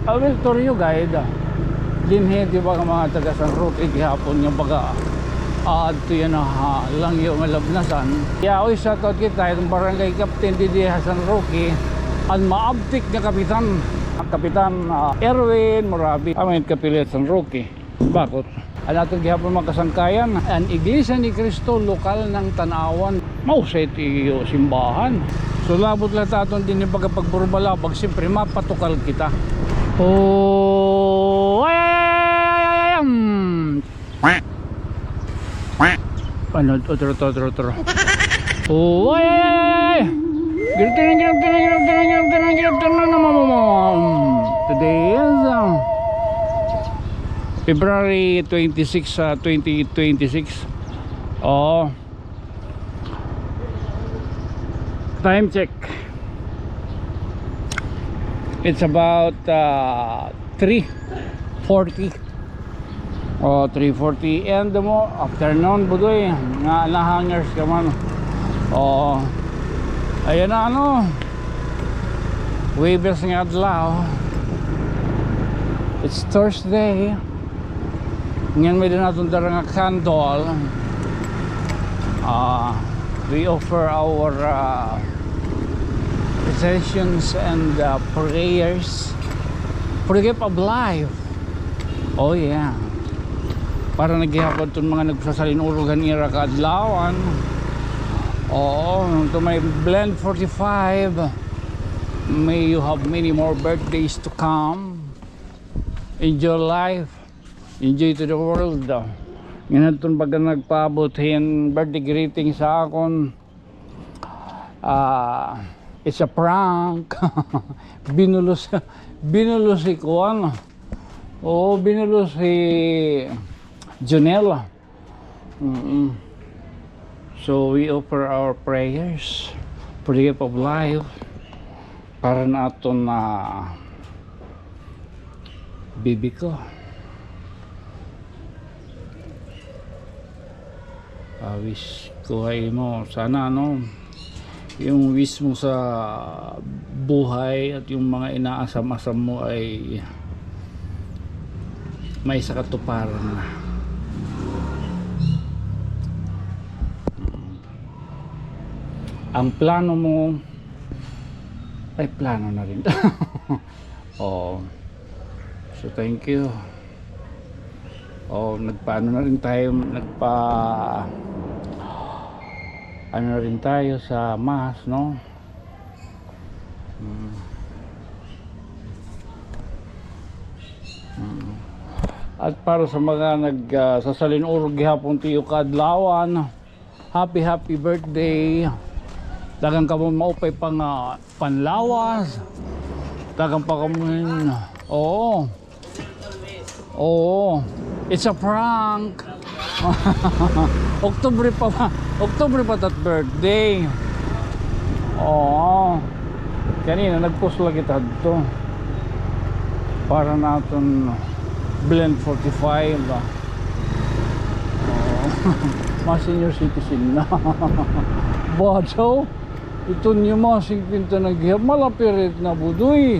I will tour you guide. Dinhi di ba mga taga San Roque gihapon yung baga to yan lang yung malabnasan. Kaya oy sa tot kita itong barangay captain di San Roque ang maabtik na kapitan Erwin Moravi amin kapilit San Roque. Bakit? Ang atong gihapon mga kasangkayan ang Iglesia ni Cristo lokal ng Tanawan mausay tiyo simbahan. So labot lang taton din yung pagburbalabag siyempre mapatukal kita. Oh, ano, otro. Oh, today is February 26, 2026. Oh, time check. It's about 3:40. Oh, 3:40 and mo afternoon budoy nga hangers ka man. Oh, ayan na ano. Webes nga adlaw. It's Thursday. Ngayon may din natin darang nga candle. We offer our sessions and prayers for the gift of life. Oh yeah, para naghihapon itong mga nagsasalinulugan ira kaadlawan. Oh, to my blend 45, may you have many more birthdays to come. Enjoy life, enjoy to the world. Ngayon itong baga nagpaabot yung birthday greeting sa akon. It's a prank. Binulos si Kuan. Oh, binulos si Junella. So we offer our prayers for the gift of life para na aton na bibi ko. Wish ko ay mo sana ano yung wish mo sa buhay at yung mga inaasam-asam mo ay may sa katuparan na. Ang plano mo ay plano na rin. Oh, so thank you. Oh, nagpaano na rin tayo, ano na rin tayo sa mass, no? At para sa mga nagsasalinurog gihapon tiyo kadlawan, happy birthday. Dagang ka mo maupay pang panlawas. Dagang pa kamo. Oo. It's a prank. Oktubre pa that birthday. Oo. Kanina nagpost lagi to para natin blend 45. Mas senior citizen na. Bajaw ito niyo mga 50 naghihap malapirit na budoy.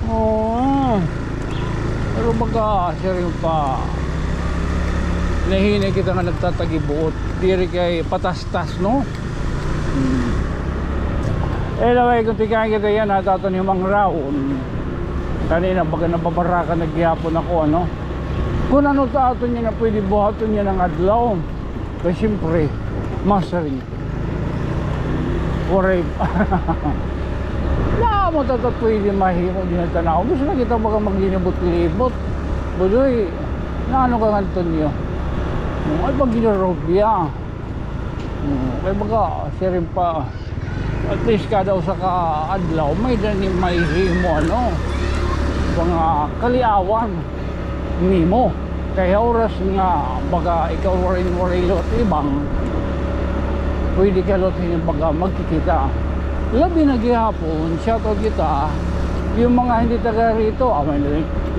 Oo. Pero baga siya rin pa nahinay kita nga nagtatagibuot diri kay patastas, no? Anyway, kung tikahan kita yan nataton yung mga raon kanina baga nababarakan nagyapon ako, ano? Kung ano ta aton niya na pwede buhaton niya ng adlaw kaya siyempre masaring oray na mo tatat pwede mahimo din ang tanaw. Gusto na kita baga maglinibot-libot budoy na ano kang Antonio ay pag ginarobya kaya baga siya rin pa at least kada usa ka adlaw may dani mahimo ano mga kaliawan nimo kaya oras nga baga ikaw warin lot ibang pwede ka lot yung baga magkikita labi na gihapon shoutout kita yung mga hindi taga rito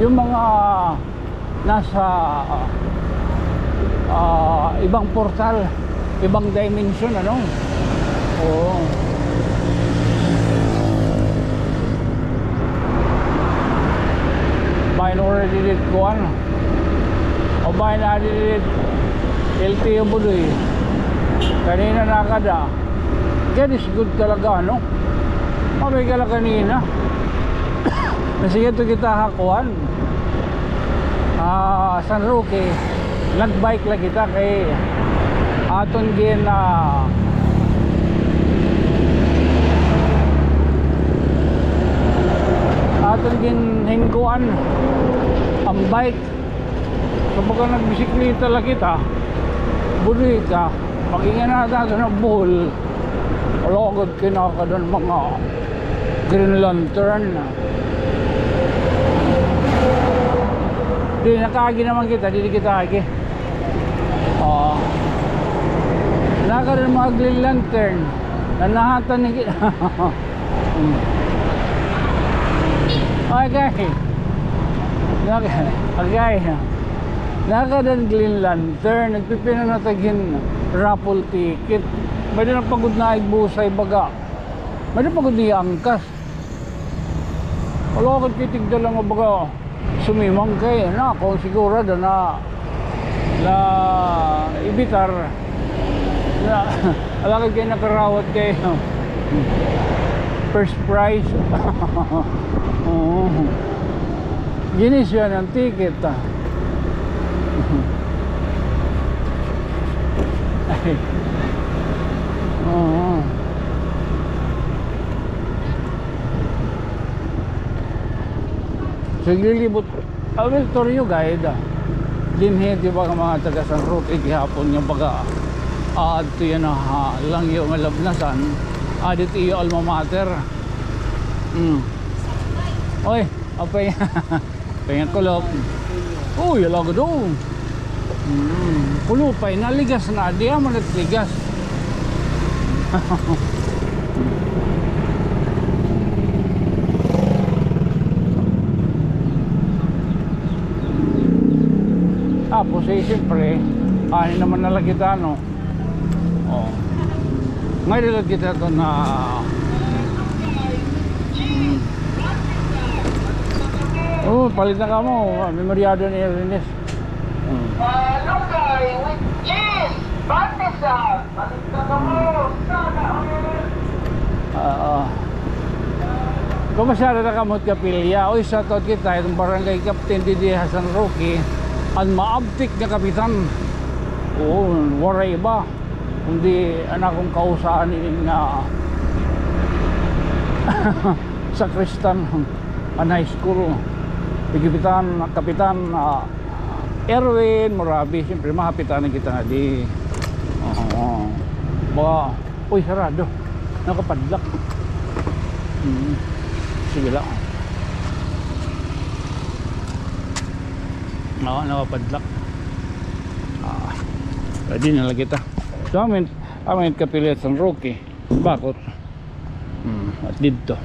yung mga nasa ibang portal ibang dimension, ano? Oo. bayan already did kuan. O bayan na did LTO budoy. Kanina nakada. God is good talaga, no? Mabay ka lang kanina. Sige ito kita hakuan. San Roque. Nagbike lang kita kay aton gin aton gin hingkuan ang bike. Kapag nagbisikleta lang kita, buloy ka, pagingan natin na bull, alagad kinaka doon mga Green Lantern. Di nakagi naman kita, di kita agi. Naka doon mga Green Lantern, nanahatan ni kita. Okay. Nakadan Green Lantern, nagpipina na tagin raffle ticket. May na pagod na igbusay baga. May na pagod niya angkas. Wala kong kitigda lang baga sumimang kay na kung siguro na ibitar na alakad kayo nakarawat kay first prize. Ginis yan ang ticket Siglilibot awel toryo guide dinhe di ba mga taga San Roque gihapon nga baga adto yan lang yung malabnasan adito yung alma mater. Oy apay pengen kulop. Uy alago do. Kulupay naligas na di mo naligas. Tapos siyempre ani naman nalagita no. Ngayon lang kita to na palit na ka mo. Memoryado ni Ernest. Lokay with cheese! Parmesan! Palit na ka mo! Sana Kung masyado na kamot kapilya, oy sa tot kita itong barangay Captain Didi San Roque ang maabtik na kapitan. Oo, waray ba? Kundi anak kong kausaan nga sa Kristan High School. Kapitan Erwin Morabi, siyempre mahapitan kita nga di. Baka, uy sarado, nakapadlak. Sige lang. Nakapadlak. Pwede na lang kita. So amin kapilit San Roque. Bakot. At dito.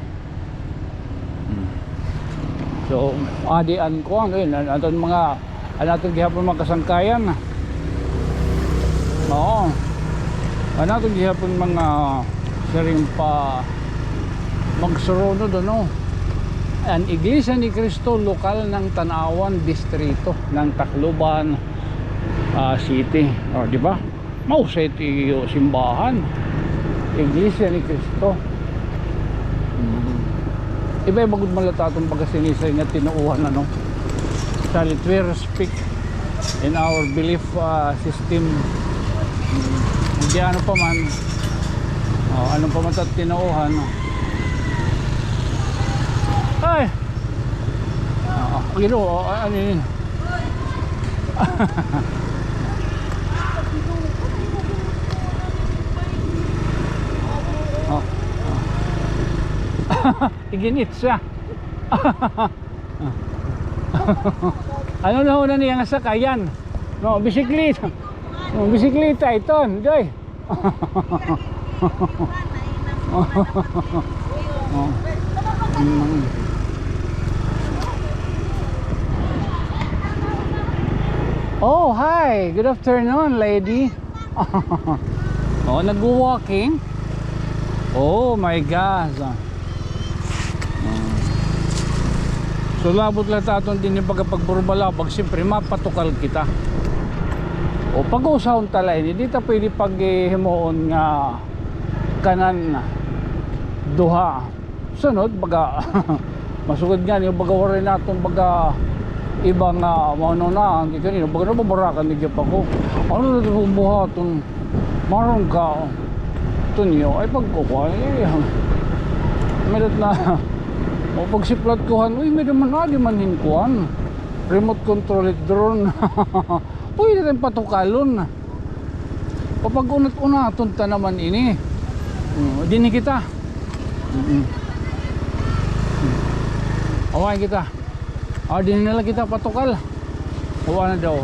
So, adian ko ang yun, aton mga gihapon mga kasangkayan. Oo. Aton gihapon mga saring pa magsurunod ano. Ang Iglesia ni Cristo lokal ng Tanawan distrito ng Tacloban City. O, di ba? Mausay ito simbahan. Iglesia ni Cristo. Iba yung bagod malata itong pagkasinisay nga tinuuhan ano. Salit we respect in our belief system. Hindi ano pa man ano pa man ito tinuuhan ay ano yun iginit siya. Ano na una niya nga sakayan? No, bisikleta. No, bisikleta ito, Joy. Oh, hi. Good afternoon, lady. Oh, nag-walking. Oh my gosh. So labot lang taton din yung pagburbalabag, siyempre mapatukal kita. O pag-usahon talay ni dito pwede paghimuon nga kanan duha. Sunod baga masugod nga yung baga waray naton baga ibang mano na ang kanino baga nababarakan ni gyud ako. Ano na buhaton maron ka tunyo ay pagkukuha meron na o pag siplat kuhan uy meron man na di man hinkuhan remote control drone pwede rin patukalon kapag unat-unaton ta naman ini dini kita awain kita dini na lang kita patukal awa na daw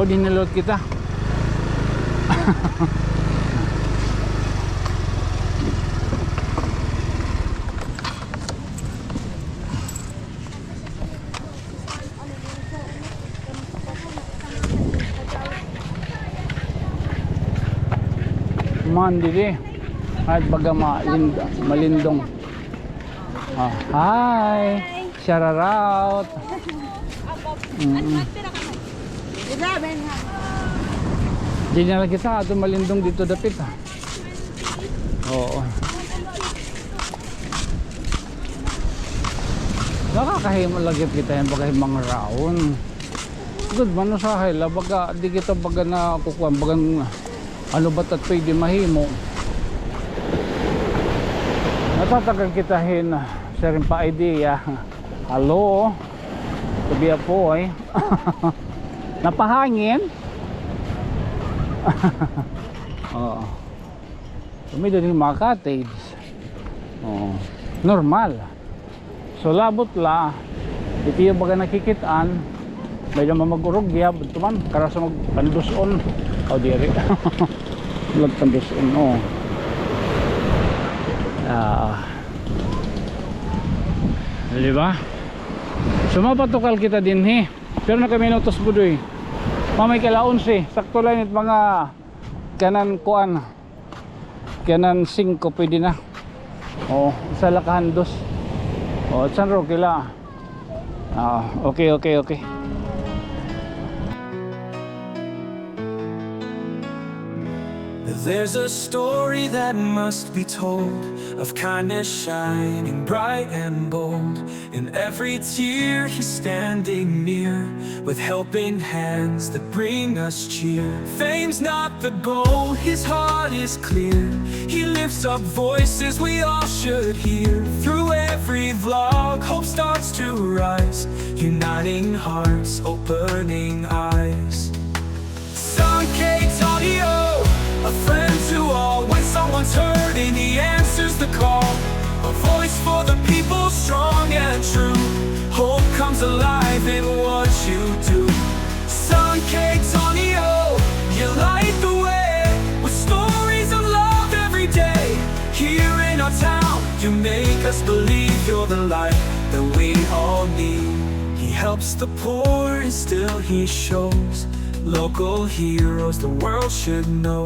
dini na lot kita mandili at baga malindong. Hi, shout out. Di na lang kita ato malindong dito dapit ha. Oo. Nakakahimo lagi kita yan baga mga raon. Good man no sa hila baga di kita baga na kukuha bagang ano ba't at pwede mahimo natatagal kitahin sa rin pa idea. Hello sabi po ay napahangin. Oo tumidon yung mga cottage. Oo normal so labot la ito yung baga nakikitaan may naman mag-urog ya ito man karasa magpanduson diri magpanduson diba so mapatukal kita din pero na kami notos budoy mamay kalaon sakto lang it mga kanan kuan kanan 5 pwede na sa lakahan 2 san ro kila okay There's a story that must be told of kindness shining bright and bold. In every tear he's standing near with helping hands that bring us cheer. Fame's not the goal, his heart is clear. He lifts up voices we all should hear. Through every vlog hope starts to rise, uniting hearts, opening eyes. Sun Cake's audio, a friend to all. When someone's hurting, he answers the call. A voice for the people, strong and true. Hope comes alive in what you do. Sun Cake's audio, you light the way with stories of love every day. Here in our town, you make us believe you're the light that we all need. He helps the poor and still he shows local heroes the world should know.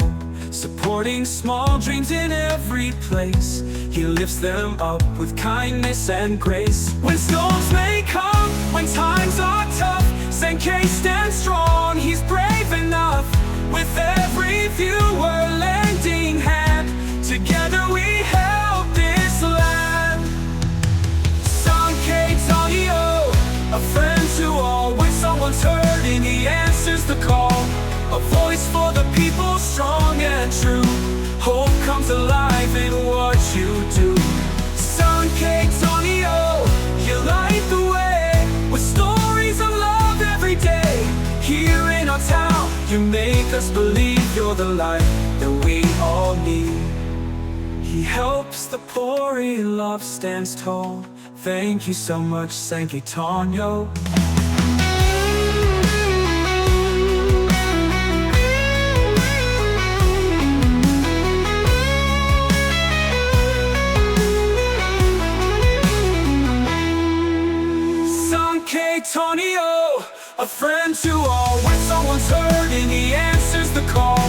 Supporting small dreams in every place, he lifts them up with kindness and grace. When storms may come, when times are tough, Sankei stands strong, he's brave enough. With every viewer lending hand, together we help this land. Sankeit's audio, a friend to all. When someone's hurting, he answers the call. A voice for the people, strong and true. Hope comes alive in what you do. Sun Cake's audio, you light the way with stories of love every day. Here in our town, you make us believe you're the light that we all need. He helps the poor, he love stands tall. Thank you so much, Sankey Tonyo. Tonyo, a friend to all. When someone's hurting, he answers the call.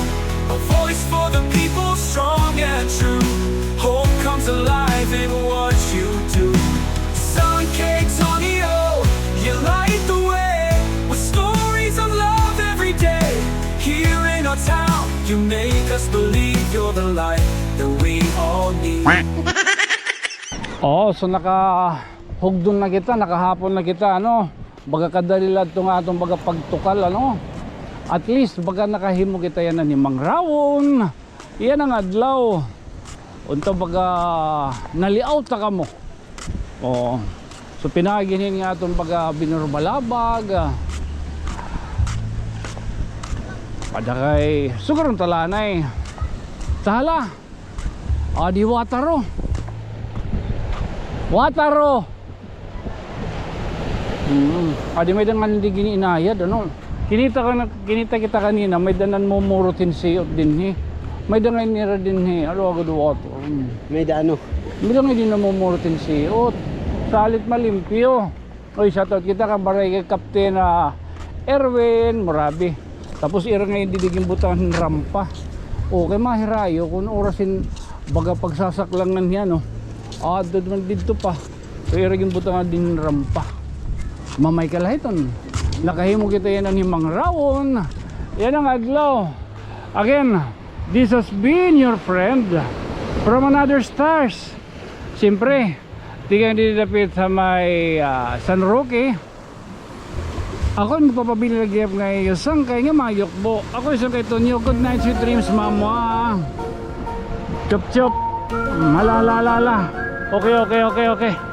A voice for the people, strong and true. Hope comes alive in what you do. You make us believe you're the light that we all need. So nakahugdon na kita, nakahapon na kita, ano? Baga kadali lang itong atong baga pagtukal, ano? At least baga nakahimo kita yan na ni Mang Rawon. Yan ang adlaw. Unto baga naliaut ta kamo. So pinaginin nga itong baga binurbalabag. Padakay sugarong talanay. Tahala. Di wataro. Wataro. Adi may dangan hindi giniinayad, ano? Kinita kita kanina, may danan mo murutin siyot din he. May dangan nira din he. Alo agad water. May daano. May dangan din na mo murutin siyot. Salit malimpyo. Oy, shoutout kita ka baray kay Captain Erwin Morabi. Tapos ira nga didiging butangan ng rampa. Okay, mahirayo kung orasin baga pagsasaklang nan yan, no? Doon man dito pa. So ira yung butangan din ng rampa. Mamay ka lahiton. Nakahimo kita yan ng Mang Rawon. Yan ang adlaw. Again, this has been your friend from another stars. Siyempre, di ka didapit sa may San Roque. Ako magpapabili na giyap ngayon. Isang kayo nga mayokbo. Ako isang kay Tonyo. Good night, sweet dreams, mama. Chop chop. Malalalala. Okay.